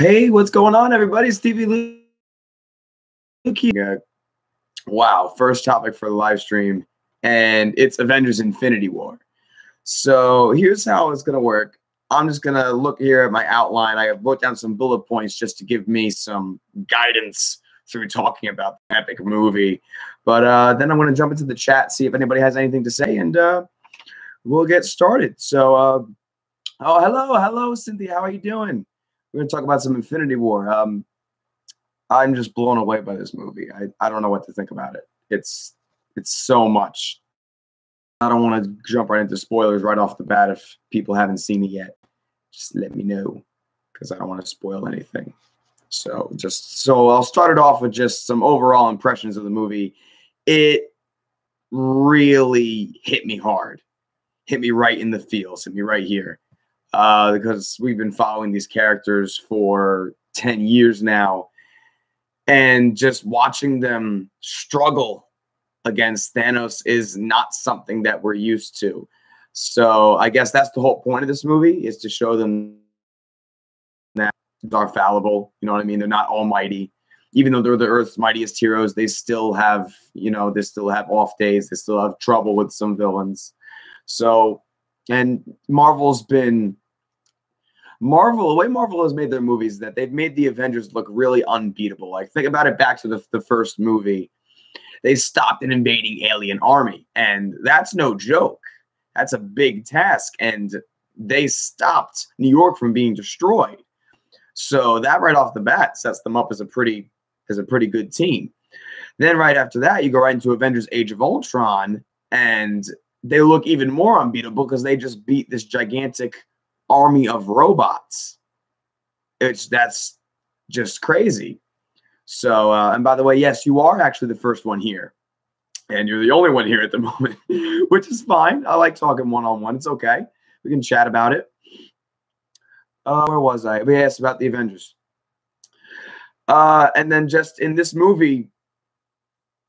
Hey, what's going on, everybody? It's TV Luke here. Wow, first topic for the live stream, and it's Avengers Infinity War. So here's how it's going to work. I'm just going to look here at my outline. I have wrote down some bullet points just to give me some guidance through talking about the epic movie. But then I'm going to jump into the chat, see if anybody has anything to say, and we'll get started. So, oh, hello, Cynthia. How are you doing? We're going to talk about some Infinity War. I'm just blown away by this movie. I don't know what to think about it. It's so much. I don't want to jump right into spoilers right off the bat if people haven't seen it yet. Just let me know because I don't want to spoil anything. So I'll start it off with just some overall impressions of the movie. It really hit me hard. Hit me right in the feels. Hit me right here. Because we've been following these characters for 10 years now, and just watching them struggle against Thanos is not something that we're used to. So I guess that's the whole point of this movie, is to show them that they're fallible. You know what I mean? They're not almighty. Even though they're the Earth's mightiest heroes, they still have, they still have off days. They still have trouble with some villains. So, and the way Marvel has made their movies, that they've made the Avengers look really unbeatable. Like, think about it back to the first movie. They stopped an invading alien army, and that's no joke. That's a big task, and they stopped New York from being destroyed. So that right off the bat sets them up as a pretty good team. Then right after that, you go right into Avengers Age of Ultron, and they look even more unbeatable because they just beat this gigantic army of robots. That's just crazy. So and by the way, yes, you are actually the first one here, and you're the only one here at the moment, which is fine. I like talking one-on-one. It's okay. We can chat about it. Where was I? We asked about the Avengers. And then just in this movie,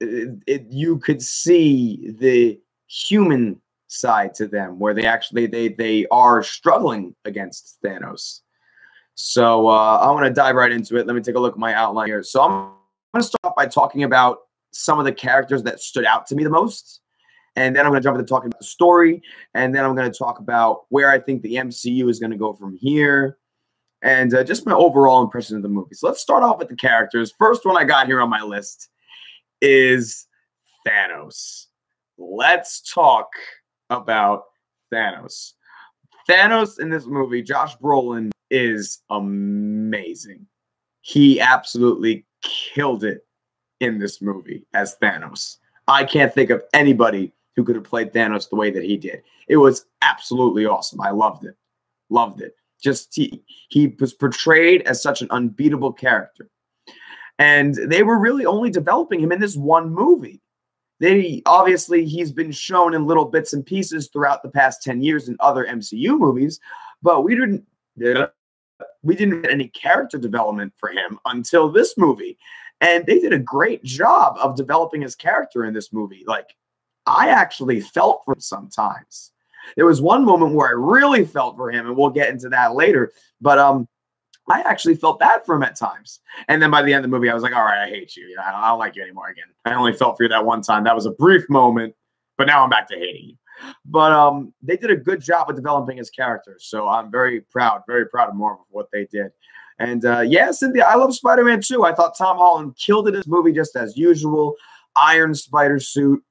you could see the human side to them, where they are struggling against Thanos. So I want to dive right into it. Let me take a look at my outline here. So I'm going to start off by talking about some of the characters that stood out to me the most, and then I'm going to jump into talking about the story, and then I'm going to talk about where I think the MCU is going to go from here, and just my overall impression of the movie. So let's start off with the characters. First one I got here on my list is Thanos. Let's talk about Thanos. Thanos in this movie, Josh Brolin, is amazing. He absolutely killed it in this movie as Thanos. I can't think of anybody who could have played Thanos the way that he did. It was absolutely awesome. I loved it. Loved it. Just he was portrayed as such an unbeatable character. And they were really only developing him in this one movie. Obviously, he's been shown in little bits and pieces throughout the past 10 years in other MCU movies, but we didn't get any character development for him until this movie. And they did a great job of developing his character in this movie. Like, I actually felt for him sometimes. There was one moment where I really felt for him, and we'll get into that later. But I actually felt bad for him at times. And then by the end of the movie, I was like, all right, I hate you. I don't like you anymore again. I only felt for you that one time. That was a brief moment, but now I'm back to hating you. But they did a good job of developing his character. So I'm very proud of Marvel for what they did. And yeah, Cynthia, I love Spider-Man too. I thought Tom Holland killed it in this movie just as usual. Iron Spider suit.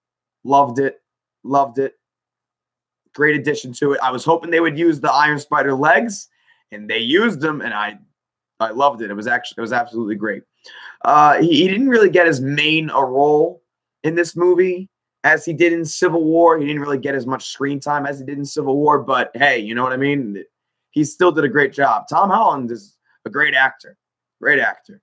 Loved it. Loved it. Great addition to it. I was hoping they would use the Iron Spider legs, and they used them, and I loved it. It was absolutely great. He didn't really get as main a role in this movie as he did in Civil War. He didn't really get as much screen time as he did in Civil War, but hey, you know what I mean? He still did a great job. Tom Holland is a great actor. Great actor.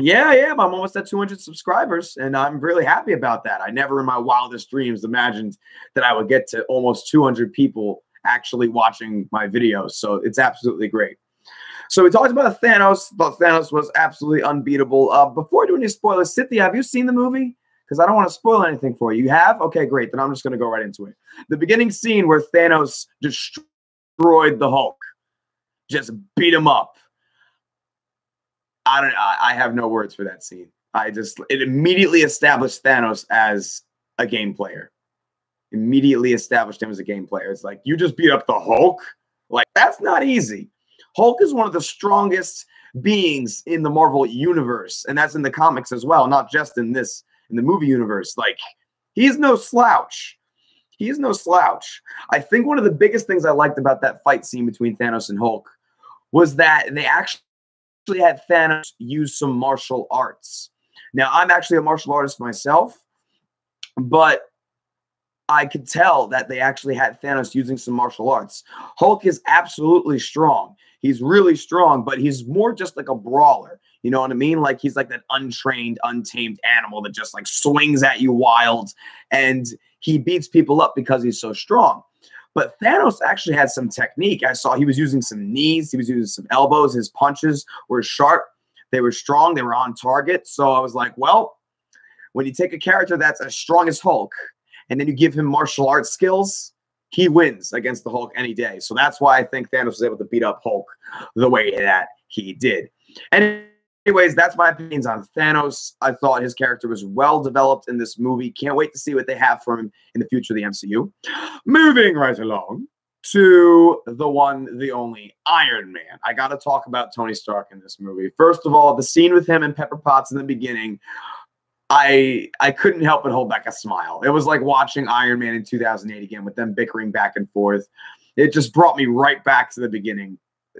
Yeah, I'm almost at 200 subscribers, and I'm really happy about that. I never in my wildest dreams imagined that I would get to almost 200 people actually watching my videos, so it's absolutely great. So we talked about Thanos. Thought Thanos was absolutely unbeatable. Before doing any spoilers, Cynthia, have you seen the movie? Because I don't want to spoil anything for you. You have? Okay, great. Then I'm just going to go right into it. The beginning scene where Thanos destroyed the Hulk, just beat him up. I have no words for that scene. It immediately established Thanos as a game player. Immediately established him as a game player. It's like, you just beat up the Hulk? Like, that's not easy. Hulk is one of the strongest beings in the Marvel universe, and that's in the comics as well, not just in the movie universe. Like, he's no slouch. He is no slouch. I think one of the biggest things I liked about that fight scene between Thanos and Hulk was that they actually had Thanos use some martial arts. Now, I'm actually a martial artist myself, but I could tell that they actually had Thanos using some martial arts. Hulk is absolutely strong. He's really strong, but he's more just like a brawler. You know what I mean? Like, he's like that untrained, untamed animal that just like swings at you wild, and he beats people up because he's so strong. But Thanos actually had some technique. I saw he was using some knees. He was using some elbows. His punches were sharp. They were strong. They were on target. So I was like, well, when you take a character that's as strong as Hulk and then you give him martial arts skills, he wins against the Hulk any day. So that's why I think Thanos was able to beat up Hulk the way that he did. And anyways, that's my opinions on Thanos. I thought his character was well developed in this movie. Can't wait to see what they have for him in the future of the MCU. Moving right along to the one, the only Iron Man. I got to talk about Tony Stark in this movie. First of all, the scene with him and Pepper Potts in the beginning, I couldn't help but hold back a smile. It was like watching Iron Man in 2008 again with them bickering back and forth. It just brought me right back to the beginning.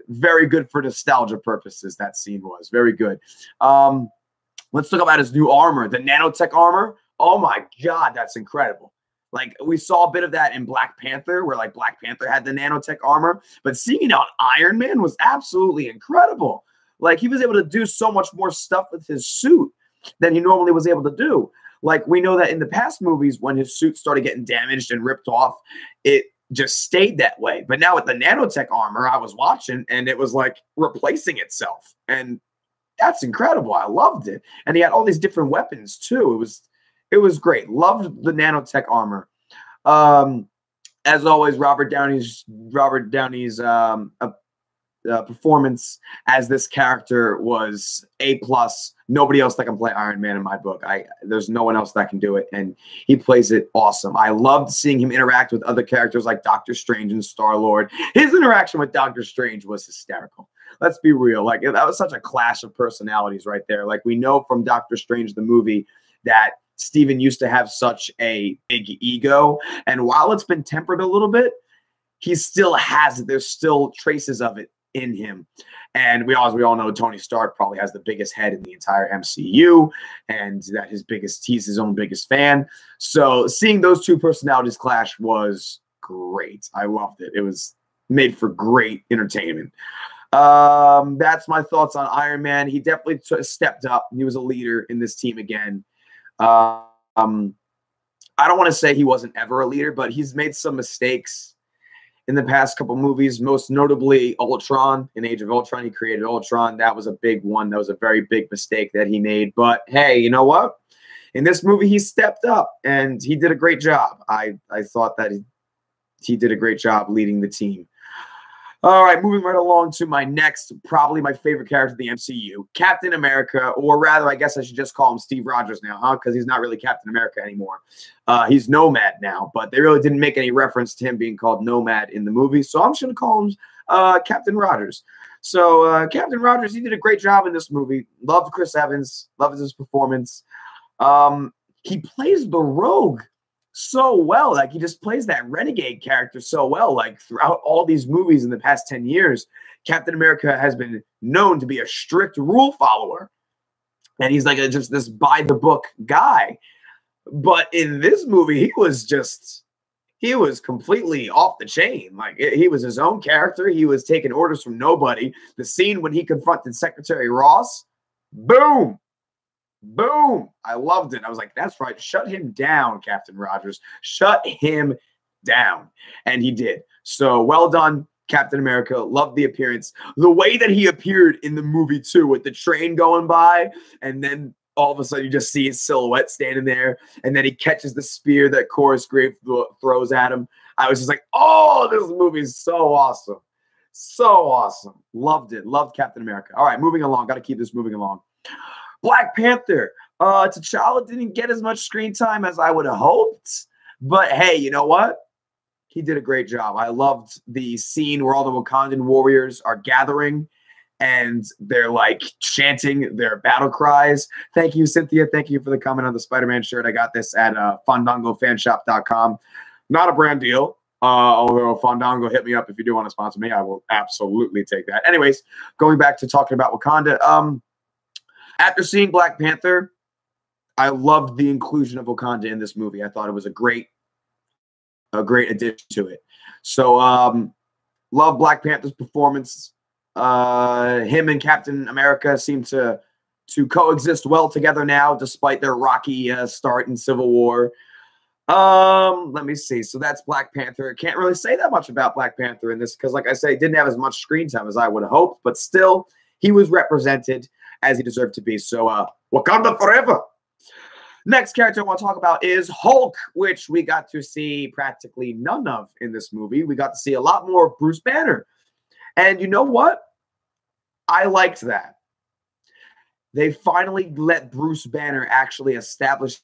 Very good for nostalgia purposes, that scene was. Very good. Let's talk about his new armor, the nanotech armor. Oh my God, that's incredible. Like, we saw a bit of that in Black Panther, where like Black Panther had the nanotech armor, but seeing it on Iron Man was absolutely incredible. Like, he was able to do so much more stuff with his suit than he normally was able to do. Like, we know that in the past movies, when his suit started getting damaged and ripped off, it just stayed that way. But now with the nanotech armor, I was watching and it was like replacing itself. And that's incredible. I loved it. And he had all these different weapons too. It was great. Loved the nanotech armor. As always, Robert Downey's performance as this character was A+. Nobody else that can play Iron Man in my book. There's no one else that can do it, and he plays it awesome. I loved seeing him interact with other characters like Doctor Strange and Star-Lord. His interaction with Doctor Strange was hysterical. Let's be real. Like, that was such a clash of personalities right there. Like, we know from Doctor Strange, the movie, that Steven used to have such a big ego, and while it's been tempered a little bit, he still has it. There's still traces of it in him. And we all know Tony Stark probably has the biggest head in the entire MCU, and that he's his own biggest fan. So seeing those two personalities clash was great. I loved it. It was made for great entertainment. That's my thoughts on Iron Man. He definitely stepped up. He was a leader in this team again. I don't want to say he wasn't ever a leader, but he's made some mistakes in the past couple movies, most notably Ultron. In Age of Ultron, he created Ultron. That was a big one. That was a very big mistake that he made. But hey, you know what? In this movie, he stepped up and he did a great job. I thought that he did a great job leading the team. All right, moving right along to my next, probably my favorite character in the MCU, Captain America, or rather, I guess I should just call him Steve Rogers now, huh? Because he's not really Captain America anymore. He's Nomad now, but they really didn't make any reference to him being called Nomad in the movie, so I'm just going to call him Captain Rogers. So Captain Rogers, he did a great job in this movie. Loved Chris Evans, loved his performance. He plays the Rogue so well. Like, he just plays that renegade character so well. Like, throughout all these movies in the past 10 years, Captain America has been known to be a strict rule follower, and he's like just this by the book guy. But in this movie, he was completely off the chain. Like, he was his own character. He was taking orders from nobody. The scene when he confronted Secretary Ross, boom. Boom. I loved it. I was like, that's right. Shut him down, Captain Rogers. Shut him down. And he did. So well done, Captain America. Loved the appearance. The way that he appeared in the movie, too, with the train going by, and then all of a sudden you just see his silhouette standing there, and then he catches the spear that Chorus Grave throws at him. I was just like, oh, this movie is so awesome. So awesome. Loved it. Loved Captain America. All right, moving along. Got to keep this moving along. Black Panther. T'Challa didn't get as much screen time as I would have hoped. But hey, you know what? He did a great job. I loved the scene where all the Wakandan warriors are gathering and they're like chanting their battle cries. Thank you, Cynthia. Thank you for the comment on the Spider-Man shirt. I got this at fandangofanshop.com. Not a brand deal. Although Fandango, hit me up if you do want to sponsor me. I will absolutely take that. Anyways, going back to talking about Wakanda. After seeing Black Panther, I loved the inclusion of Wakanda in this movie. I thought it was a great addition to it. So, love Black Panther's performance. Him and Captain America seem to coexist well together now, despite their rocky start in Civil War. Let me see. So that's Black Panther. I can't really say that much about Black Panther in this because, like I say, he didn't have as much screen time as I would have hoped, but still, he was represented as he deserved to be. So, Wakanda forever. Next character I want to talk about is Hulk, which we got to see practically none of in this movie. We got to see a lot more of Bruce Banner. And you know what? I liked that. They finally let Bruce Banner actually establish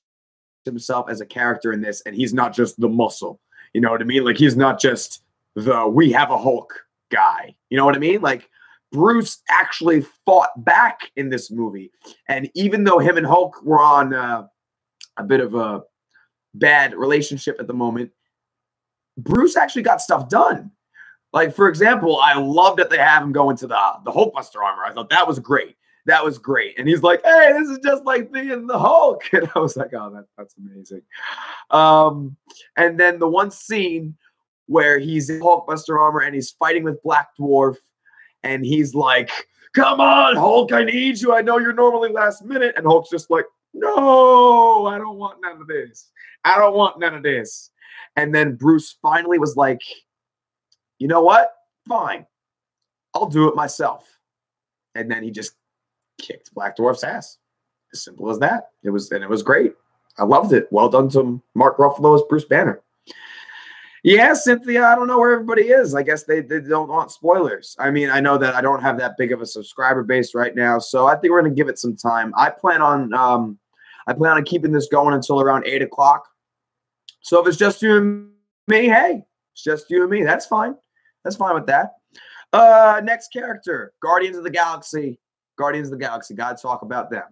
himself as a character in this, and he's not just the muscle. You know what I mean? Like, he's not just the we have a Hulk guy. You know what I mean? Like, Bruce actually fought back in this movie. And even though him and Hulk were on a bit of a bad relationship at the moment, Bruce actually got stuff done. Like, for example, I love that they have him go into the Hulkbuster armor. I thought that was great. That was great. And he's like, hey, this is just like being the Hulk. And I was like, oh, that's amazing. And then the one scene where he's in Hulkbuster armor and he's fighting with Black Dwarf. And he's like, come on, Hulk, I need you. I know you're normally last minute. And Hulk's just like, no, I don't want none of this. I don't want none of this. And then Bruce finally was like, you know what? Fine. I'll do it myself. And then he just kicked Black Dwarf's ass. As simple as that. It was great. I loved it. Well done to Mark Ruffalo as Bruce Banner. Yeah, Cynthia, I don't know where everybody is. I guess they don't want spoilers. I mean, I know that I don't have that big of a subscriber base right now, so I think we're going to give it some time. I plan on keeping this going until around 8 o'clock. So if it's just you and me, hey, it's just you and me. That's fine. That's fine with that. Next character, Guardians of the Galaxy. Guardians of the Galaxy. Gotta talk about them.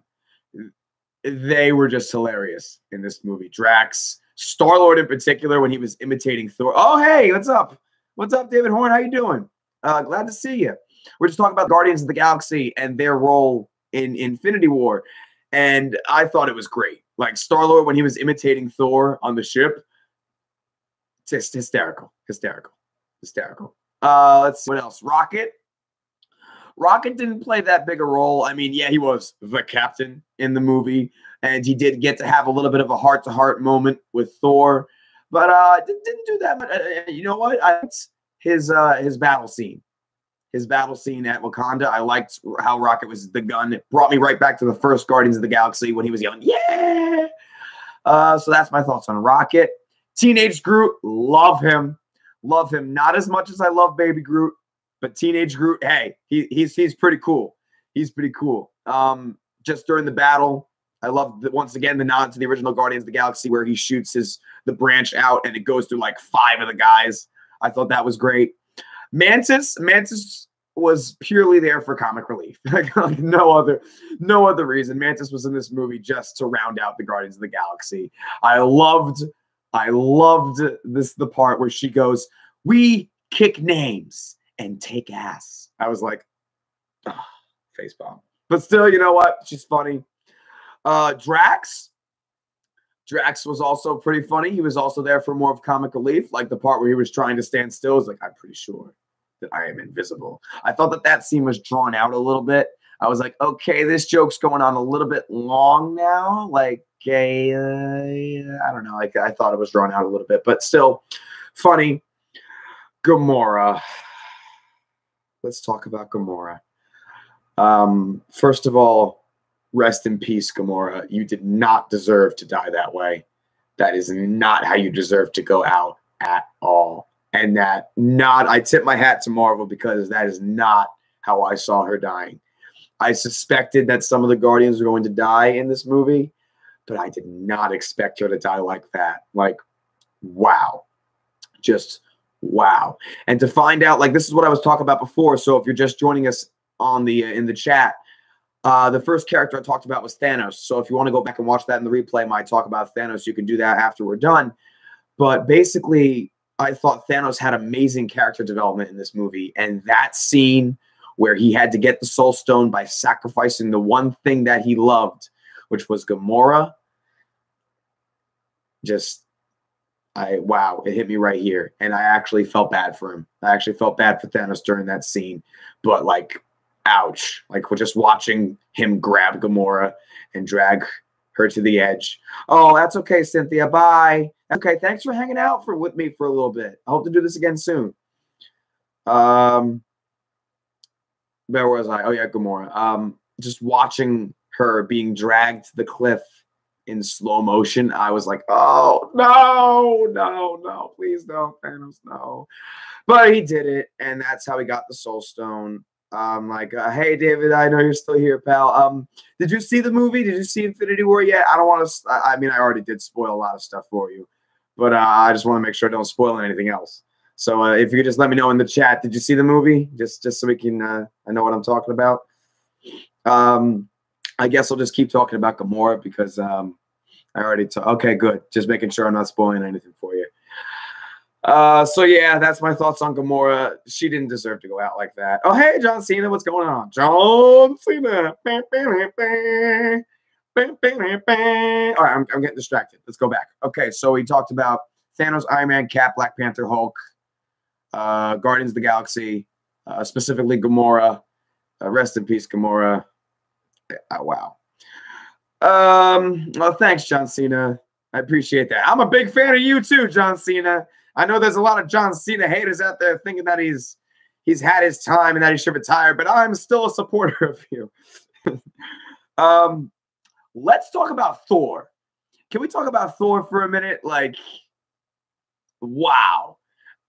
They were just hilarious in this movie. Drax, Star-Lord in particular, when he was imitating Thor. Oh, hey, what's up? What's up, David Horn? How you doing? Glad to see you. We're just talking about Guardians of the Galaxy and their role in Infinity War. And I thought it was great. Like, Star-Lord, when he was imitating Thor on the ship, just hysterical. Let's see what else. Rocket. Rocket didn't play that big a role. I mean, yeah, he was the captain in the movie, and he did get to have a little bit of a heart-to-heart moment with Thor, but didn't do that much. You know what? I liked his battle scene. His battle scene at Wakanda. I liked how Rocket was the gun. It brought me right back to the first Guardians of the Galaxy when he was yelling, yeah! So that's my thoughts on Rocket. Teenage Groot, love him. Love him. Not as much as I love Baby Groot, but Teenage Groot, hey, he's pretty cool. He's pretty cool. Just during the battle, I love once again the nod to the original Guardians of the Galaxy where he shoots the branch out and it goes through like 5 of the guys. I thought that was great. Mantis was purely there for comic relief. like no other reason. Mantis was in this movie just to round out the Guardians of the Galaxy. I loved the part where she goes, "We kick names and take ass." I was like, oh, facepalm. But still, you know what? She's funny. Drax was also pretty funny. He was also there for more of comic relief, like the part where he was trying to stand still. Is like, I'm pretty sure that I am invisible. I thought that scene was drawn out a little bit. I was like, okay, this joke's going on a little bit long now. Like, I don't know. Like, I thought it was drawn out a little bit, but still funny. Gamora. Let's talk about Gamora. First of all, rest in peace, Gamora. You did not deserve to die that way. That is not how you deserve to go out at all. And that not, I tip my hat to Marvel because that is not how I saw her dying. I suspected that some of the Guardians were going to die in this movie, but I did not expect her to die like that. Like, wow. Just wow. And to find out, like, this is what I was talking about before. So if you're just joining us on the in the chat, the first character I talked about was Thanos. So if you want to go back and watch that in the replay, my talk about Thanos, you can do that after we're done. But basically, I thought Thanos had amazing character development in this movie. And that scene where he had to get the Soul Stone by sacrificing the one thing that he loved, which was Gamora, just, wow, it hit me right here. And I actually felt bad for him. I actually felt bad for Thanos during that scene. But, like, ouch. Like, we're just watching him grab Gamora and drag her to the edge. Oh, that's okay, Cynthia. Bye. Okay, thanks for hanging out with me for a little bit. I hope to do this again soon. Where was I? Oh, yeah, Gamora. Just watching her being dragged to the cliff in slow motion, I was like, oh, no, please don't, Thanos, no. But he did it, and that's how he got the Soul Stone. Like, hey, David, I know you're still here, pal. Did you see the movie? Did you see Infinity War yet? I don't want to, I mean, I already did spoil a lot of stuff for you, but I just want to make sure I don't spoil anything else. So if you could just let me know in the chat, did you see the movie? Just so we can, I know what I'm talking about. I guess I'll just keep talking about Gamora because I already okay, good. Just making sure I'm not spoiling anything for you. So yeah, that's my thoughts on Gamora. She didn't deserve to go out like that. Oh, hey, John Cena, what's going on? John Cena. All right, I'm getting distracted. Let's go back. Okay, so we talked about Thanos, Iron Man, Cap, Black Panther, Hulk, Guardians of the Galaxy, specifically Gamora. Rest in peace, Gamora. Wow. Well, thanks, John Cena. I appreciate that. I'm a big fan of you too, John Cena. I know there's a lot of John Cena haters out there thinking that he's had his time and that he should retire, but I'm still a supporter of you. Let's talk about Thor. Can we talk about Thor for a minute? Like, wow.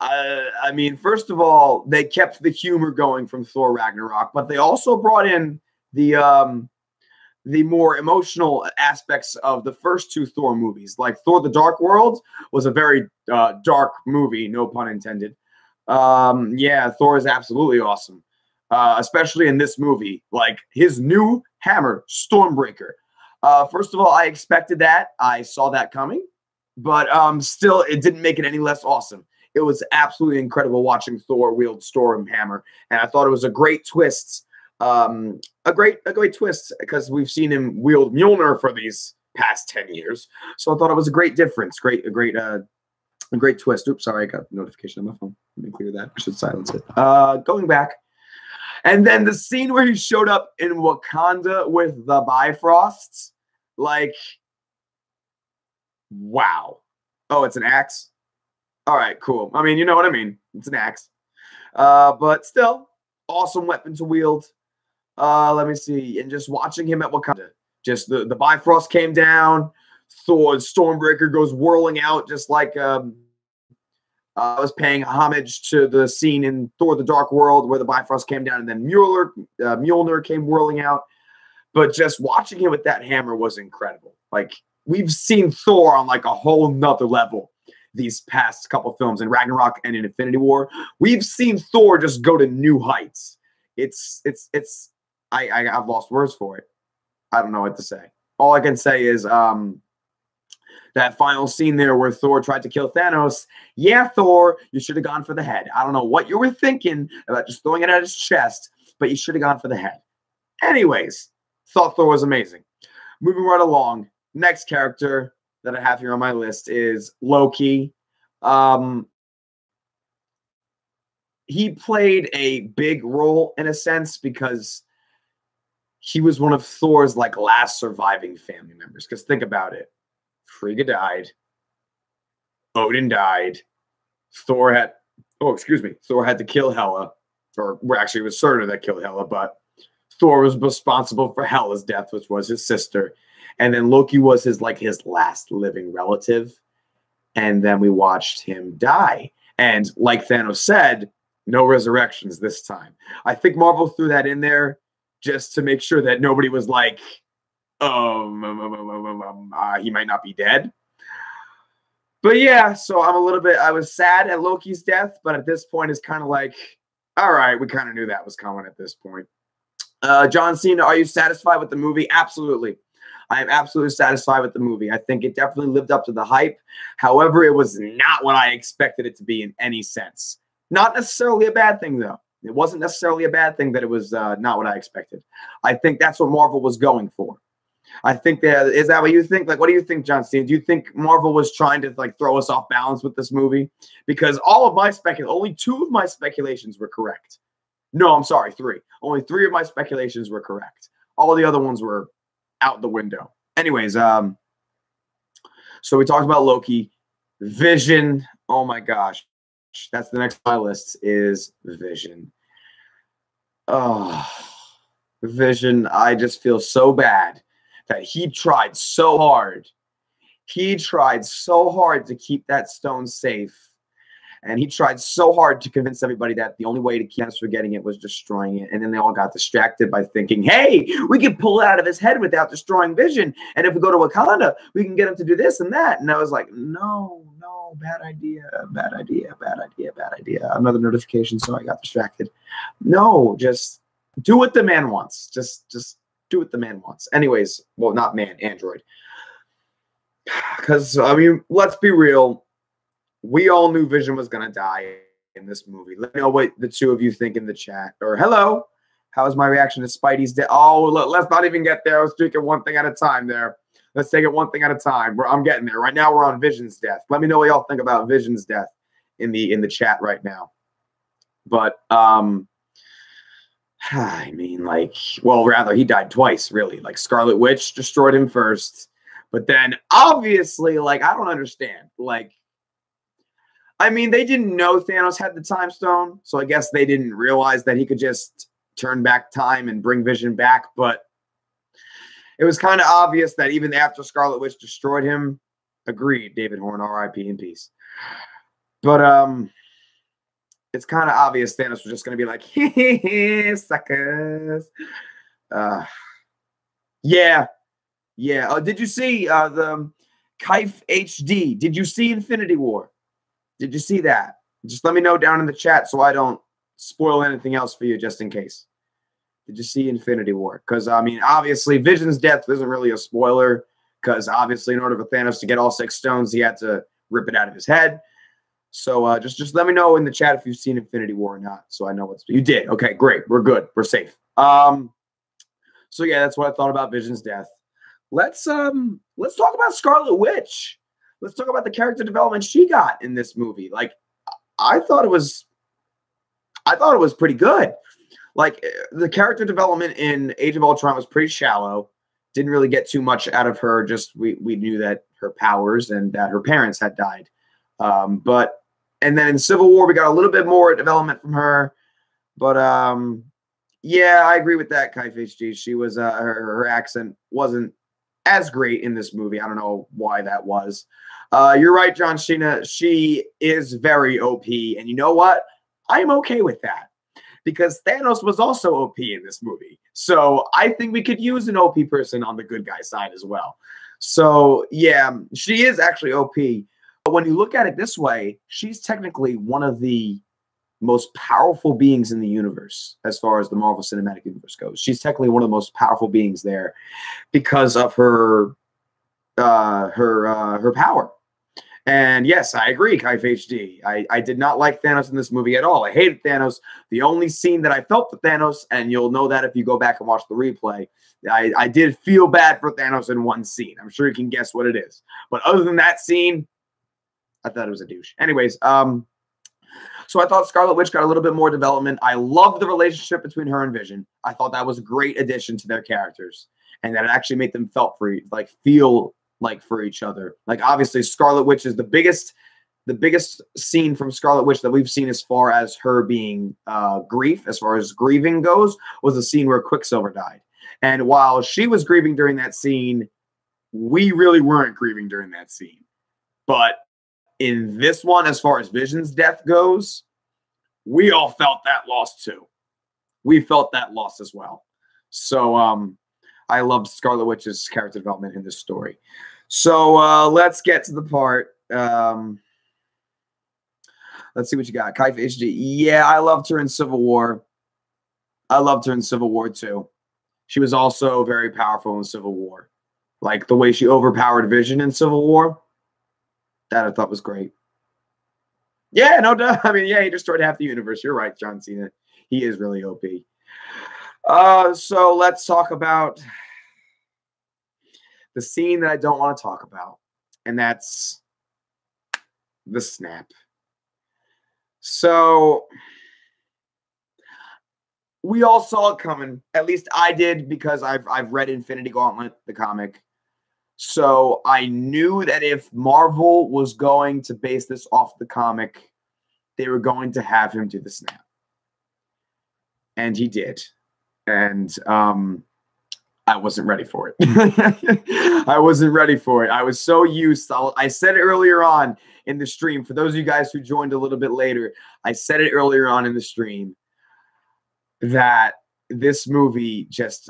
I mean, first of all, they kept the humor going from Thor Ragnarok, but they also brought in the more emotional aspects of the first two Thor movies. Like Thor: The Dark World was a very dark movie, no pun intended. Yeah, Thor is absolutely awesome, especially in this movie. Like his new hammer, Stormbreaker. First of all, I expected that. I saw that coming, but still, it didn't make it any less awesome. It was absolutely incredible watching Thor wield Stormhammer, and I thought it was a great twist. A great twist because we've seen him wield Mjolnir for these past 10 years. So I thought it was a great difference. A great twist. Oops, sorry, I got a notification on my phone. Let me clear that. I should silence it. Going back. And then the scene where he showed up in Wakanda with the Bifrosts, like, wow. Oh, it's an axe? All right, cool. I mean, you know what I mean. It's an axe. But still, awesome weapon to wield. Let me see. And just watching him at Wakanda, just the Bifrost came down. Thor's Stormbreaker goes whirling out, just like I was paying homage to the scene in Thor: The Dark World where the Bifrost came down and then Mjolnir came whirling out. But just watching him with that hammer was incredible. Like, we've seen Thor on like a whole nother level these past couple films in Ragnarok and in Infinity War. We've seen Thor just go to new heights. I've lost words for it. I don't know what to say. All I can say is that final scene there where Thor tried to kill Thanos. Yeah, Thor, you should have gone for the head. I don't know what you were thinking about just throwing it at his chest, but you should have gone for the head. Anyways, thought Thor was amazing. Moving right along. Next character that I have here on my list is Loki. He played a big role in a sense because he was one of Thor's like last surviving family members. Because think about it. Frigga died. Odin died. Thor had to kill Hela. Or actually it was Surtur that killed Hela, but Thor was responsible for Hela's death, which was his sister. And then Loki was his last living relative. And then we watched him die. And like Thanos said, no resurrections this time. I think Marvel threw that in there just to make sure that nobody was like, he might not be dead. But yeah, so I was sad at Loki's death, but at this point it's kind of like, all right, we kind of knew that was coming at this point. John Cena, are you satisfied with the movie? Absolutely. I am absolutely satisfied with the movie. I think it definitely lived up to the hype. However, it was not what I expected it to be in any sense. Not necessarily a bad thing, though. It wasn't necessarily a bad thing that it was not what I expected. I think that's what Marvel was going for. I think is that what you think? Like, what do you think, John Cena? Do you think Marvel was trying to like throw us off balance with this movie? Because only 2 of my speculations were correct. No, I'm sorry, 3. Only 3 of my speculations were correct. All the other ones were out the window. Anyways, so we talked about Loki. Vision. Oh my gosh. That's the next on my list is Vision. Oh, Vision. I just feel so bad that he tried so hard. He tried so hard to keep that stone safe. And he tried so hard to convince everybody that the only way to keep us from getting it was destroying it. And then they all got distracted by thinking, hey, we can pull it out of his head without destroying Vision. And if we go to Wakanda, we can get him to do this and that. And I was like, no, bad idea, bad idea, bad idea, bad idea. Another notification, so I got distracted. No, just do what the man wants. Just do what the man wants. Anyways, well, not man, android. Because, I mean, let's be real. We all knew Vision was going to die in this movie. Let me know what the 2 of you think in the chat. Or, hello, how was my reaction to Spidey's death? Oh, look, let's not even get there. Let's take it one thing at a time there. Let's take it one thing at a time. I'm getting there. Right now, we're on Vision's death. Let me know what y'all think about Vision's death in the chat right now. But, I mean, like, well, rather, he died twice, really. Like, Scarlet Witch destroyed him first. But then, obviously, like, I don't understand. Like, I mean, they didn't know Thanos had the time stone, so I guess they didn't realize that he could just turn back time and bring Vision back. But it was kind of obvious that even after Scarlet Witch destroyed him, agreed, David Horn, R.I.P. in peace. But it's kind of obvious Thanos was just going to be like, suckers. Yeah. Did you see the Kaif HD? Did you see Infinity War? Did you see that? Just let me know down in the chat so I don't spoil anything else for you just in case. Did you see Infinity War? Because, I mean, obviously, Vision's death isn't really a spoiler because, obviously, in order for Thanos to get all 6 stones, he had to rip it out of his head. So just let me know in the chat if you've seen Infinity War or not so I know what's... You did. Okay, great. We're good. We're safe. So, yeah, that's what I thought about Vision's death. Let's talk about Scarlet Witch. Let's talk about the character development she got in this movie. Like, I thought it was pretty good. Like, the character development in Age of Ultron was pretty shallow. Didn't really get too much out of her. Just we knew that her powers and that her parents had died. And then in Civil War, we got a little bit more development from her. But yeah, I agree with that, Kaif HG. She was her accent wasn't as great in this movie. I don't know why that was. You're right, John Cena. She is very OP. And you know what? I'm okay with that. Because Thanos was also OP in this movie. So I think we could use an OP person on the good guy side as well. So, yeah, she is actually OP. But when you look at it this way, she's technically one of the most powerful beings in the universe as far as the Marvel Cinematic Universe goes. She's technically one of the most powerful beings there because of her power. And yes, I agree, Kaif HD. I did not like Thanos in this movie at all. I hated Thanos. The only scene that I felt for Thanos, and you'll know that if you go back and watch the replay, I did feel bad for Thanos in one scene. I'm sure you can guess what it is. But other than that scene, I thought it was a douche. Anyways, so I thought Scarlet Witch got a little bit more development. I love the relationship between her and Vision. I thought that was a great addition to their characters, and that it actually made them feel like for each other. Like, obviously, Scarlet Witch is the biggest scene from Scarlet Witch that we've seen as far as her being as far as grieving goes, was the scene where Quicksilver died. And while she was grieving during that scene, we really weren't grieving during that scene. But in this one, as far as Vision's death goes, we all felt that loss too. We felt that loss as well. So I loved Scarlet Witch's character development in this story. So let's get to the part. Let's see what you got. Kaif HD. Yeah, I loved her in Civil War. I loved her in Civil War too. She was also very powerful in Civil War. Like the way she overpowered Vision in Civil War. That I thought was great. Yeah, no doubt. I mean, yeah, he destroyed half the universe. You're right, John Cena. He is really OP. So let's talk about the scene that I don't want to talk about. And that's the snap. So we all saw it coming. At least I did, because I've read Infinity Gauntlet, the comic. So I knew that if Marvel was going to base this off the comic, they were going to have him do the snap. And he did. And I wasn't ready for it. I wasn't ready for it. I was so used. I said it earlier on in the stream. For those of you guys who joined a little bit later, I said it earlier on in the stream that this movie just,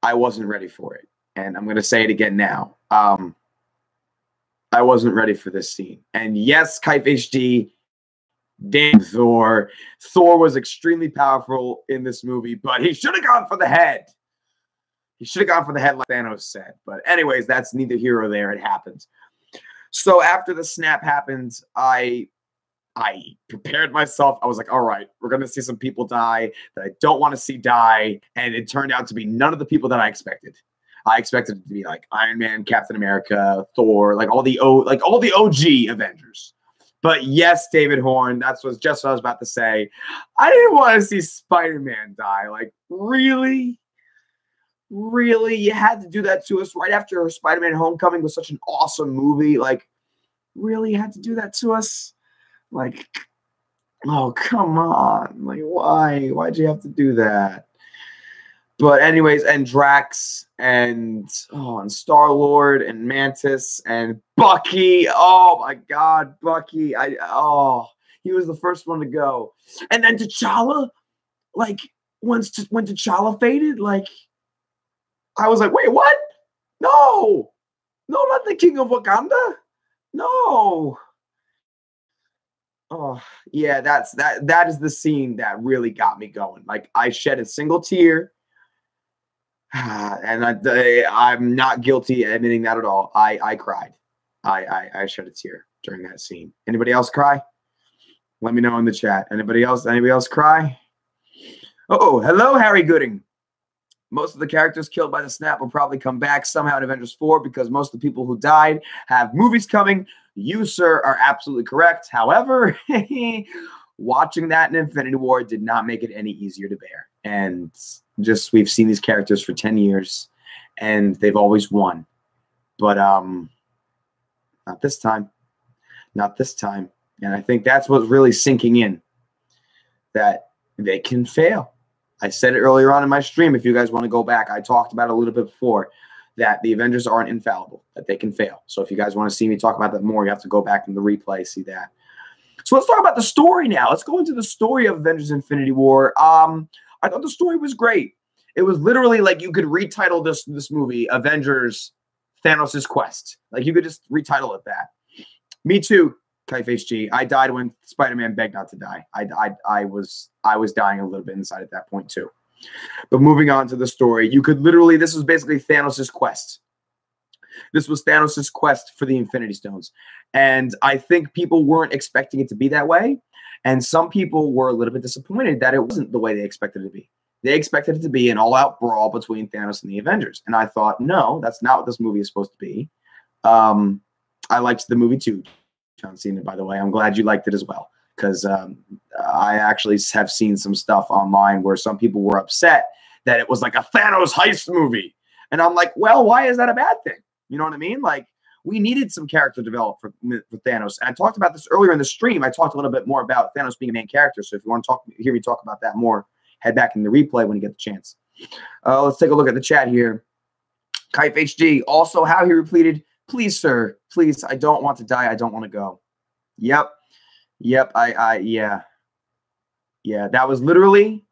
I wasn't ready for it. And I'm going to say it again now. I wasn't ready for this scene. And yes, Kaif HD, damn Thor. Thor was extremely powerful in this movie, but he should have gone for the head. He should have gone for the head like Thanos said. But anyways, that's neither here or there. It happened. So after the snap happened, I prepared myself. I was like, all right, we're going to see some people die that I don't want to see die. And it turned out to be none of the people that I expected. I expected it to be like Iron Man, Captain America, Thor, like all the OG Avengers. But yes, David Horn, that's just what I was about to say. I didn't want to see Spider-Man die. Like, really? Really? You had to do that to us right after Spider-Man Homecoming was such an awesome movie. Like, really? You had to do that to us? Like, oh, come on. Like, why? Why'd you have to do that? But anyways, and Drax and Star-Lord and Mantis and Bucky. Oh my God, Bucky. He was the first one to go. And then T'Challa, like when T'Challa faded, like I was like, wait, what? No, not the King of Wakanda. No. Oh, yeah, that is the scene that really got me going. Like I shed a single tear. And I'm not guilty at admitting that at all. I cried. I shed a tear during that scene. Anybody else cry? Let me know in the chat. Anybody else cry? Oh, hello, Harry Gooding. Most of the characters killed by the snap will probably come back somehow in Avengers 4 because most of the people who died have movies coming. You, sir, are absolutely correct. However, watching that in Infinity War did not make it any easier to bear. And just we've seen these characters for 10 years and they've always won. But not this time. Not this time. And I think that's what's really sinking in, that they can fail. I said it earlier on in my stream. If you guys want to go back, I talked about it a little bit before, that the Avengers aren't infallible, that they can fail. So if you guys want to see me talk about that more, you have to go back in the replay, see that. So let's talk about the story now. Let's go into the story of Avengers Infinity War. I thought the story was great. It was literally like you could retitle this movie Avengers Thanos' Quest. Like you could just retitle it that. Me too, Kaif HG. I died when Spider-Man begged not to die. I was dying a little bit inside at that point too. But moving on to the story, you could literally, this was basically Thanos' quest. This was Thanos' quest for the Infinity Stones. And I think people weren't expecting it to be that way. And some people were a little bit disappointed that it wasn't the way they expected it to be. They expected it to be an all-out brawl between Thanos and the Avengers. And I thought, no, that's not what this movie is supposed to be. I liked the movie too, John Cena, by the way. I'm glad you liked it as well. Because I actually have seen some stuff online where some people were upset that it was like a Thanos heist movie. And I'm like, well, why is that a bad thing? You know what I mean? Like, we needed some character development for Thanos. And I talked about this earlier in the stream. I talked a little bit more about Thanos being a main character. So if you want to hear me talk about that more, head back in the replay when you get the chance. Let's take a look at the chat here. Kaif HD, also how he repeated, please, sir, please, I don't want to die. I don't want to go. Yep. Yep. Yeah. Yeah. That was literally,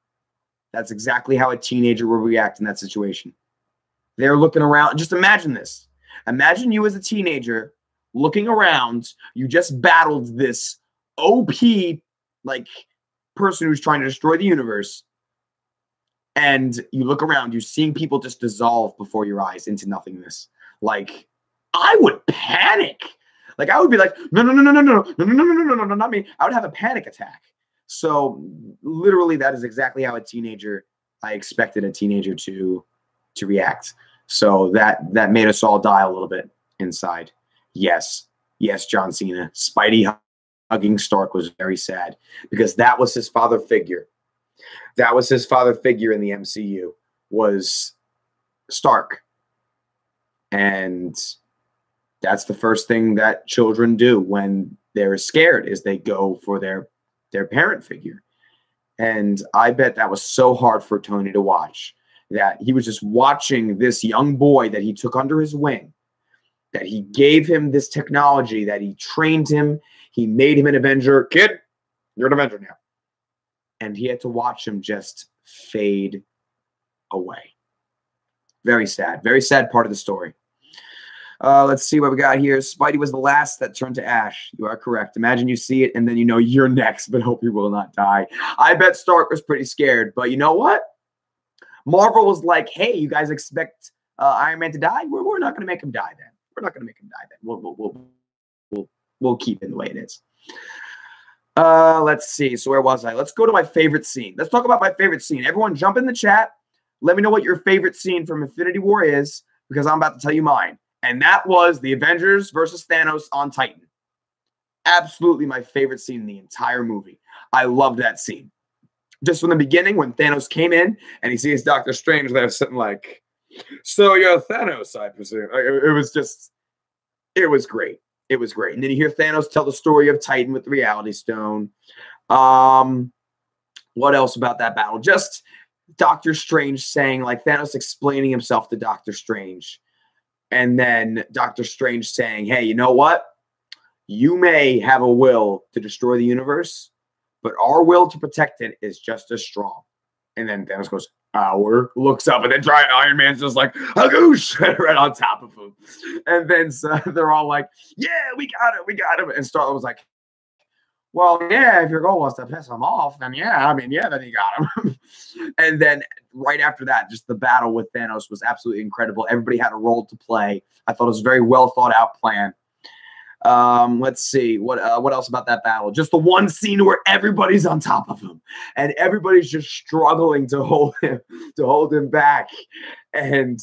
that's exactly how a teenager would react in that situation. They're looking around. Just imagine this. Imagine you as a teenager looking around. You just battled this OP, like, person who's trying to destroy the universe. And you look around, you're seeing people just dissolve before your eyes into nothingness. Like, I would panic. Like, I would be like, no, no, no, no, no, no, no, no, no, no, no, no, no, not me. I would have a panic attack. So literally, that is exactly how I expected a teenager to react. So that made us all die a little bit inside. Yes, John Cena. Spidey hugging Stark was very sad because that was his father figure. That was his father figure in the MCU, was Stark. And that's the first thing that children do when they're scared, is they go for their parent figure. And I bet that was so hard for Tony to watch, that he was just watching this young boy that he took under his wing, that he gave him this technology, that he trained him, he made him an Avenger. Kid, you're an Avenger now. And he had to watch him just fade away. Very sad part of the story. Let's see what we got here. Spidey was the last that turned to ash. You are correct. Imagine you see it and then you know you're next, but hope you will not die. I bet Stark was pretty scared, but you know what? Marvel was like, hey, you guys expect Iron Man to die? We're not going to make him die then. We're not going to make him die then. We'll keep it the way it is. Let's see. So where was I? Let's go to my favorite scene. Let's talk about my favorite scene. Everyone jump in the chat. Let me know what your favorite scene from Infinity War is, because I'm about to tell you mine. And that was the Avengers versus Thanos on Titan. Absolutely my favorite scene in the entire movie. I love that scene. Just from the beginning, when Thanos came in and he sees Doctor Strange there sitting like, so you're Thanos, I presume. It was great. It was great. And then you hear Thanos tell the story of Titan with the Reality Stone. What else about that battle? Just Doctor Strange saying, like, Thanos explaining himself to Doctor Strange. And then Doctor Strange saying, hey, you know what? You may have a will to destroy the universe, but our will to protect it is just as strong. And then Thanos goes, looks up, and then Iron Man's just like, Hagoosh, right on top of him. And then they're all like, yeah, we got him. And Star-Lord was like, well, yeah, if your goal was to piss him off, then then you got him. And then right after that, just the battle with Thanos was absolutely incredible. Everybody had a role to play. I thought it was a very well thought out plan. Let's see what else about that battle. Just the one scene where everybody's on top of him and everybody's just struggling to hold him back. And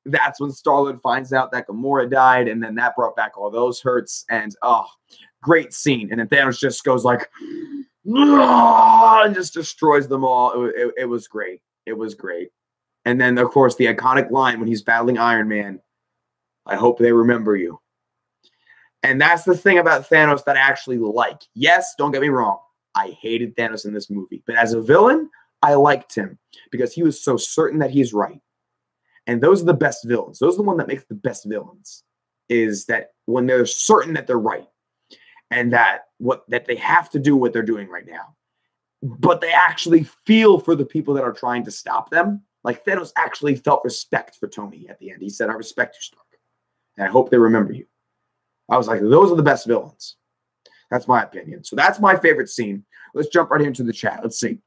that's when Star-Lord finds out that Gamora died, and then that brought back all those hurts. And great scene. And then Thanos just goes like, and just destroys them all. It was great. It was great. And then, of course, the iconic line when he's battling Iron Man, I hope they remember you. And that's the thing about Thanos that I actually like. Yes, don't get me wrong. I hated Thanos in this movie. But as a villain, I liked him because he was so certain that he's right. And those are the best villains. Those are the ones that make the best villains, is that when they're certain that they're right and that they have to do what they're doing right now, but they actually feel for the people that are trying to stop them. Like Thanos actually felt respect for Tony at the end. He said, I respect you, Stark. And I hope they remember you. I was like, those are the best villains. That's my opinion. So that's my favorite scene. Let's jump right into the chat. Let's see.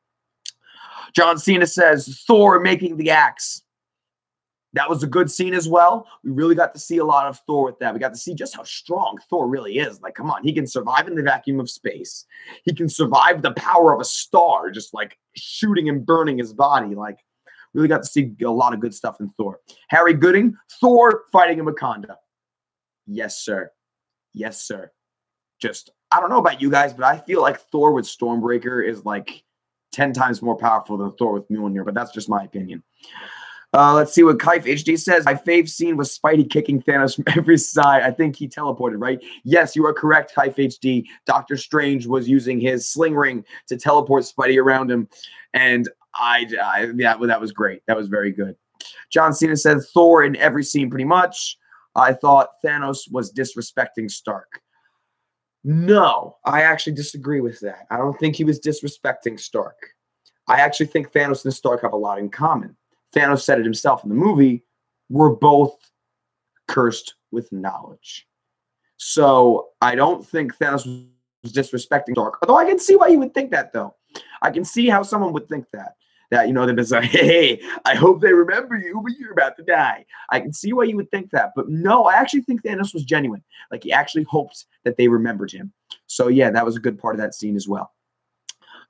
John Cena says, Thor making the axe. That was a good scene as well. We really got to see a lot of Thor with that. We got to see just how strong Thor really is. Like, come on, he can survive in the vacuum of space. He can survive the power of a star, just like shooting and burning his body. Like, really got to see a lot of good stuff in Thor. Harry Gooding, Thor fighting in Wakanda. Yes, sir. Yes, sir. Just, I don't know about you guys, but I feel like Thor with Stormbreaker is like 10 times more powerful than Thor with Mjolnir, but that's just my opinion. Let's see what Kaif HD says. My fave scene was Spidey kicking Thanos from every side. I think he teleported, right? Yes, you are correct, Kaif HD. Doctor Strange was using his sling ring to teleport Spidey around him. And yeah, that was great. That was very good. John Cena said Thor in every scene pretty much. I thought Thanos was disrespecting Stark. No, I actually disagree with that. I don't think he was disrespecting Stark. I actually think Thanos and Stark have a lot in common. Thanos said it himself in the movie. We're both cursed with knowledge. So I don't think Thanos was disrespecting Stark. Although I can see why you would think that, though. I can see how someone would think that. That, you know, they're just like, hey, I hope they remember you, but you're about to die. I can see why you would think that. But no, I actually think Thanos was genuine. Like, he actually hoped that they remembered him. So, yeah, that was a good part of that scene as well.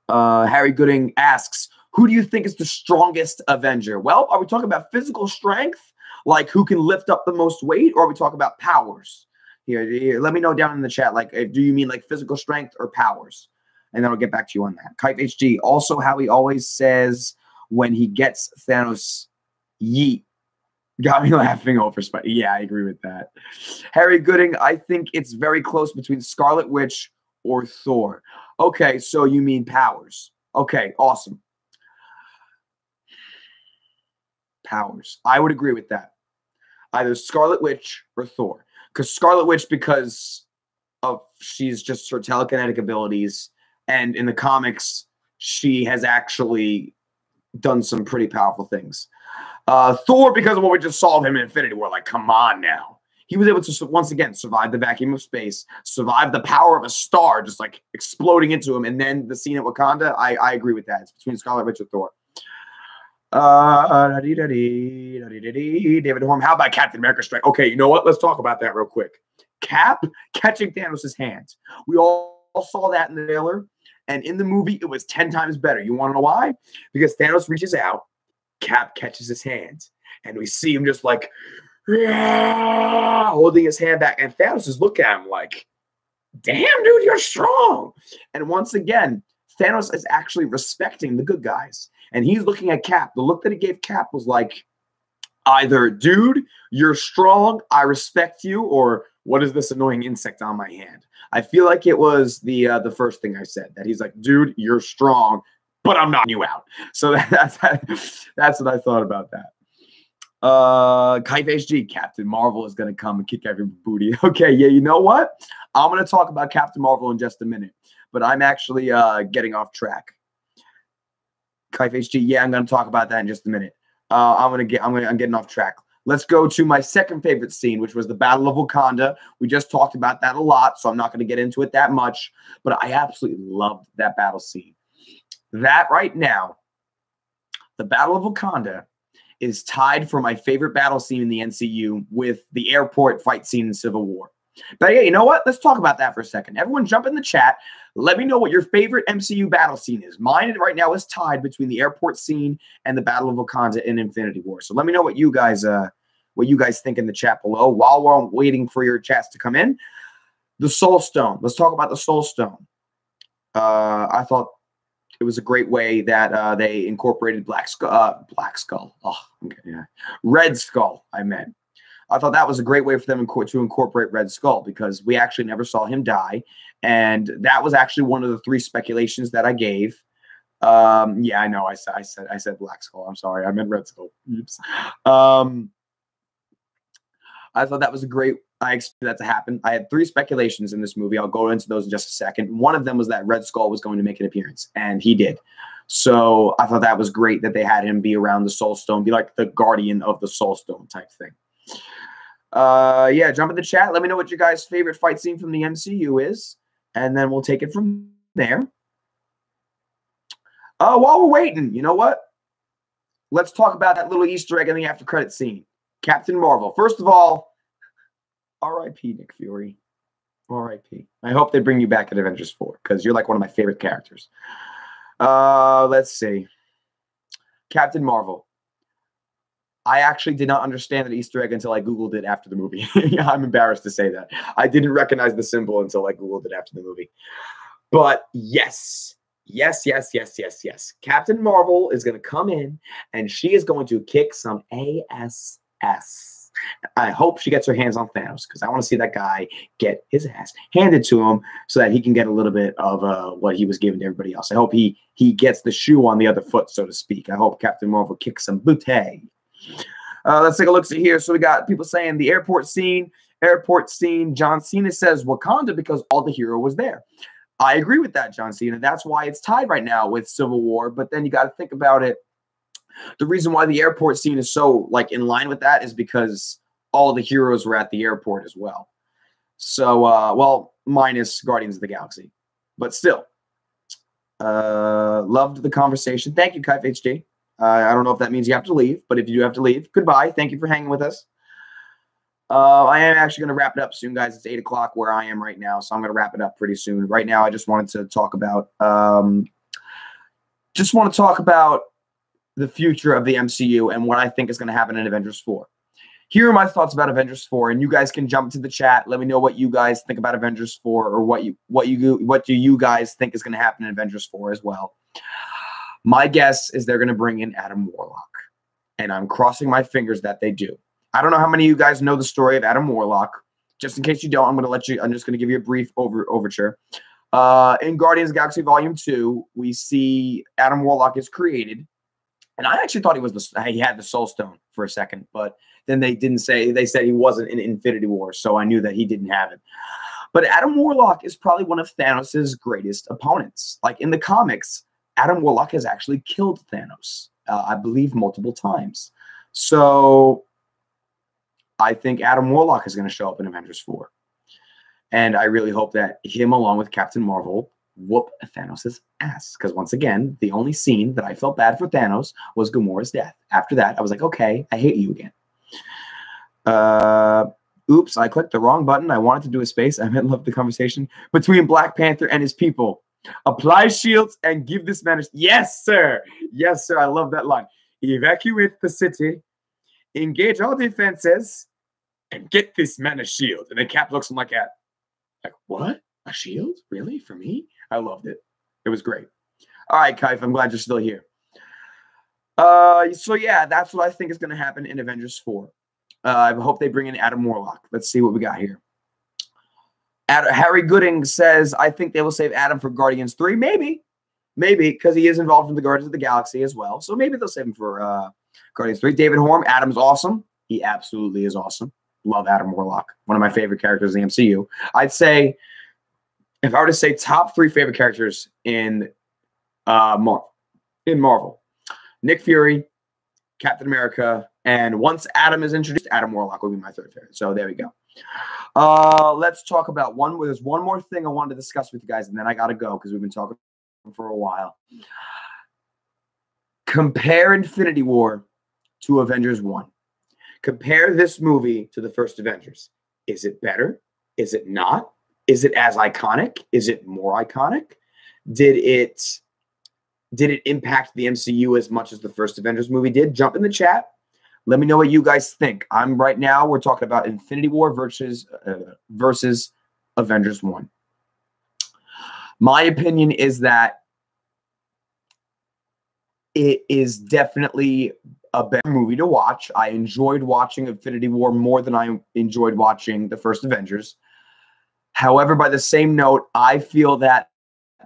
Harry Gooding asks, who do you think is the strongest Avenger? Well, are we talking about physical strength? Like, who can lift up the most weight? Or are we talking about powers? Here, let me know down in the chat. Like, do you mean like physical strength or powers? And then I'll get back to you on that. Kite HG. Also, how he always says when he gets Thanos yeet. Got me laughing over Spidey. Yeah, I agree with that. Harry Gooding, I think it's very close between Scarlet Witch or Thor. Okay, so you mean powers. Okay, awesome. Powers. I would agree with that. Either Scarlet Witch or Thor. Because Scarlet Witch, because of she's just her telekinetic abilities. And in the comics, she has actually done some pretty powerful things. Thor, because of what we just saw of him in Infinity War, like, come on now. He was able to, once again, survive the vacuum of space, survive the power of a star just, like, exploding into him, and then the scene at Wakanda, I agree with that. It's between Scarlet Witch and Thor. David Horn, how about Captain America Strike? Okay, you know what? Let's talk about that real quick. Cap catching Thanos' hand. We all saw that in the trailer. And in the movie, it was 10 times better. You want to know why? Because Thanos reaches out, Cap catches his hand, and we see him just like holding his hand back. And Thanos is looking at him like, damn, dude, you're strong. And once again, Thanos is actually respecting the good guys. And he's looking at Cap. The look that he gave Cap was like, either, dude, you're strong, I respect you, or what is this annoying insect on my hand? I feel like it was the first thing I said, that he's like, dude, you're strong, but I'm knocking you out. So that's what I thought about that. Kite HG, Captain Marvel is going to come and kick every booty. Okay, yeah, you know what? I'm going to talk about Captain Marvel in just a minute, but I'm actually getting off track. Kite HG, yeah, I'm going to talk about that in just a minute. I'm getting off track. Let's go to my second favorite scene, which was the Battle of Wakanda. We just talked about that a lot, so I'm not going to get into it that much, but I absolutely loved that battle scene. That right now, the Battle of Wakanda is tied for my favorite battle scene in the MCU with the airport fight scene in Civil War. But yeah, you know what? Let's talk about that for a second. Everyone jump in the chat. Let me know what your favorite MCU battle scene is. Mine right now is tied between the airport scene and the Battle of Wakanda in Infinity War. So let me know what you guys think in the chat below. While we're waiting for your chats to come in, the Soul Stone. Let's talk about the Soul Stone. I thought it was a great way that they incorporated Black Skull. Oh, okay, yeah. Red Skull, I meant. I thought that was a great way for them to incorporate Red Skull, because we actually never saw him die. And that was actually one of the 3 speculations that I gave. Yeah, I know. I said Black Skull. I'm sorry. I meant Red Skull. Oops. I thought that was a great. I expected that to happen. I had 3 speculations in this movie. I'll go into those in just a second. One of them was that Red Skull was going to make an appearance, and he did. So I thought that was great that they had him be around the Soul Stone, be like the guardian of the Soul Stone type thing. Yeah, jump in the chat. Let me know what your guys' favorite fight scene from the MCU is, and then we'll take it from there. While we're waiting, you know what? Let's talk about that little Easter egg in the after credit scene. Captain Marvel. First of all, R.I.P. Nick Fury. R.I.P. I hope they bring you back at Avengers 4, because you're like one of my favorite characters. Let's see. Captain Marvel. I actually did not understand that Easter egg until I Googled it after the movie. I'm embarrassed to say that. I didn't recognize the symbol until I Googled it after the movie. But yes. Yes. Captain Marvel is going to come in, and she is going to kick some ass. I hope she gets her hands on Thanos, because I want to see that guy get his ass handed to him so that he can get a little bit of what he was giving to everybody else. I hope he gets the shoe on the other foot, so to speak. I hope Captain Marvel kicks some booty. Let's take a look here. So we got people saying the airport scene. Airport scene. John Cena says Wakanda because all the hero was there. I agree with that, John Cena. That's why it's tied right now with Civil War. But then you got to think about it. The reason why the airport scene is so like in line with that is because all the heroes were at the airport as well. So, well, minus Guardians of the Galaxy, but still, loved the conversation. Thank you, Kaif HD. I don't know if that means you have to leave, but if you do have to leave, goodbye. Thank you for hanging with us. I am actually going to wrap it up soon, guys. It's 8 o'clock where I am right now, so I'm going to wrap it up pretty soon. Right now, I just wanted to talk about, the future of the MCU and what I think is going to happen in Avengers 4. Here are my thoughts about Avengers 4, and you guys can jump to the chat. Let me know what you guys think about Avengers 4, or what do you guys think is going to happen in Avengers 4 as well. My guess is they're going to bring in Adam Warlock, and I'm crossing my fingers that they do. I don't know how many of you guys know the story of Adam Warlock. Just in case you don't, I'm just going to give you a brief overture. In Guardians of the Galaxy Volume 2, we see Adam Warlock is created. And I actually thought he had the Soul Stone for a second, but then they said he wasn't in Infinity War, so I knew that he didn't have it. But Adam Warlock is probably one of Thanos' greatest opponents. Like in the comics, Adam Warlock has actually killed Thanos, I believe multiple times. So I think Adam Warlock is going to show up in Avengers 4. And I really hope that him along with Captain Marvel whoop Thanos' ass. Because once again, the only scene that I felt bad for Thanos was Gamora's death. After that, I was like, okay, I hate you again. Oops, I clicked the wrong button. I wanted to do a space. I meant love the conversation between Black Panther and his people. Apply shields and give this man a... Yes, sir. Yes, sir. I love that line. Evacuate the city, engage all defenses, and get this man a shield. And then Cap looks like that. Like, what? A shield? Really? For me? I loved it. It was great. All right, Kaif, I'm glad you're still here. So yeah, that's what I think is going to happen in Avengers 4. I hope they bring in Adam Warlock. Let's see what we got here. Harry Gooding says, I think they will save Adam for Guardians 3. Maybe, because he is involved in the Guardians of the Galaxy as well. So maybe they'll save him for Guardians 3. David Horn, Adam's awesome. He absolutely is awesome. Love Adam Warlock. One of my favorite characters in the MCU. I'd say, if I were to say top 3 favorite characters in Marvel, Nick Fury, Captain America, and once Adam is introduced, Adam Warlock will be my 3rd favorite. So there we go. Let's talk about there's one more thing I wanted to discuss with you guys, and then I got to go because we've been talking for a while. Compare Infinity War to Avengers 1. Compare this movie to the first Avengers. Is it better? Is it not? Is it as iconic? Is it more iconic? Did it impact the MCU as much as the first Avengers movie did? Jump in the chat. Let me know what you guys think. We're talking about Infinity War versus Avengers 1. My opinion is that it is definitely a better movie to watch. I enjoyed watching Infinity War more than I enjoyed watching the first Avengers. However, by the same note, I feel that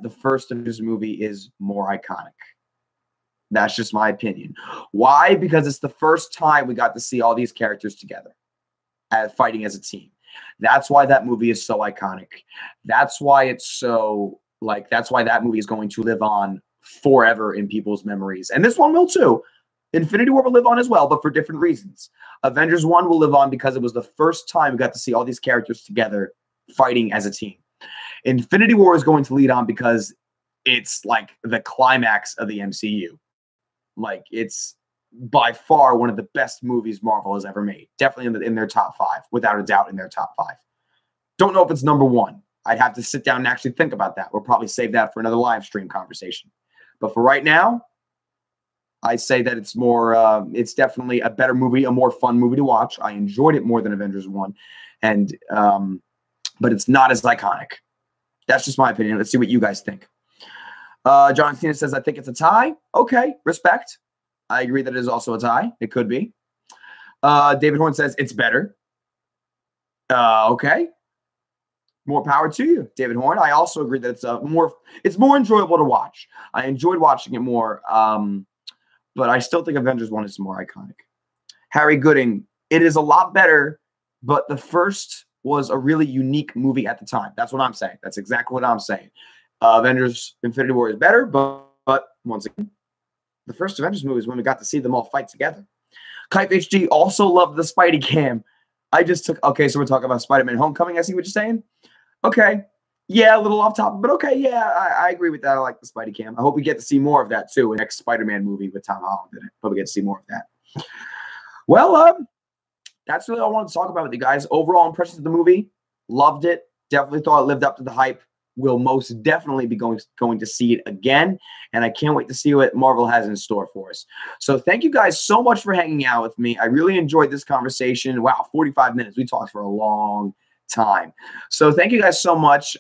the first Avengers movie is more iconic. That's just my opinion. Why? Because it's the first time we got to see all these characters together fighting as a team. That's why that movie is so iconic. That's why that's why that movie is going to live on forever in people's memories. And this one will too. Infinity War will live on as well, but for different reasons. Avengers 1 will live on because it was the first time we got to see all these characters together fighting as a team. Infinity War is going to lead on because it's like the climax of the MCU. Like, it's by far one of the best movies Marvel has ever made. Definitely in their top 5, without a doubt in their top 5. Don't know if it's number 1. I'd have to sit down and actually think about that. We'll probably save that for another live stream conversation. But for right now, I say that it's more, it's definitely a better movie, a more fun movie to watch. I enjoyed it more than Avengers 1. And, but it's not as iconic. That's just my opinion. Let's see what you guys think. John Cena says, I think it's a tie. Okay, respect. I agree that it is also a tie. It could be. David Horn says, it's better. Okay. More power to you, David Horn. I also agree that it's more enjoyable to watch. I enjoyed watching it more, but I still think Avengers 1 is more iconic. Harry Gooding, it is a lot better, but the first was a really unique movie at the time. That's what I'm saying. That's exactly what I'm saying. Avengers Infinity War is better, but once again, the first Avengers movie is when we got to see them all fight together. Kite HG also loved the Spidey cam. Okay, so we're talking about Spider-Man Homecoming. I see what you're saying. Okay. Yeah, a little off topic, but okay. Yeah, I agree with that. I like the Spidey cam. I hope we get to see more of that too in the next Spider-Man movie with Tom Holland in it. Hope we get to see more of that. Well, that's really all I wanted to talk about with you guys. Overall impressions of the movie, loved it. Definitely thought it lived up to the hype. We'll most definitely be going to see it again, and I can't wait to see what Marvel has in store for us. So thank you guys so much for hanging out with me. I really enjoyed this conversation. Wow, 45 minutes. We talked for a long time. So thank you guys so much.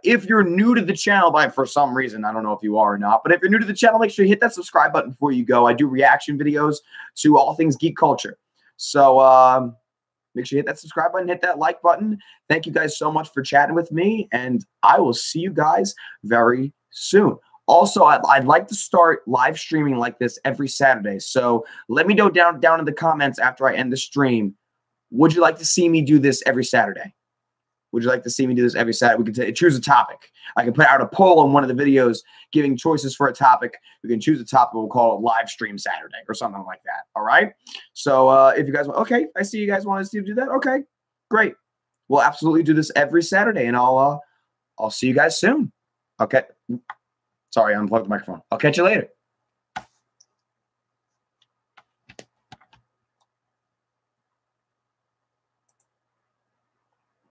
If you're new to the channel for some reason, I don't know if you are or not, but if you're new to the channel, make sure you hit that subscribe button before you go. I do reaction videos to all things geek culture. So make sure you hit that subscribe button, hit that like button. Thank you guys so much for chatting with me, and I will see you guys very soon. Also, I'd like to start live streaming like this every Saturday. So let me know down in the comments after I end the stream. Would you like to see me do this every Saturday? Would you like to see me do this every Saturday? We can choose a topic. I can put out a poll on one of the videos giving choices for a topic. We can choose a topic. We'll call it Live Stream Saturday or something like that. All right? So if you guys want, okay, I see you guys want us to do that. Okay, great. We'll absolutely do this every Saturday, and I'll see you guys soon. Okay. Sorry, I unplugged the microphone. I'll catch you later.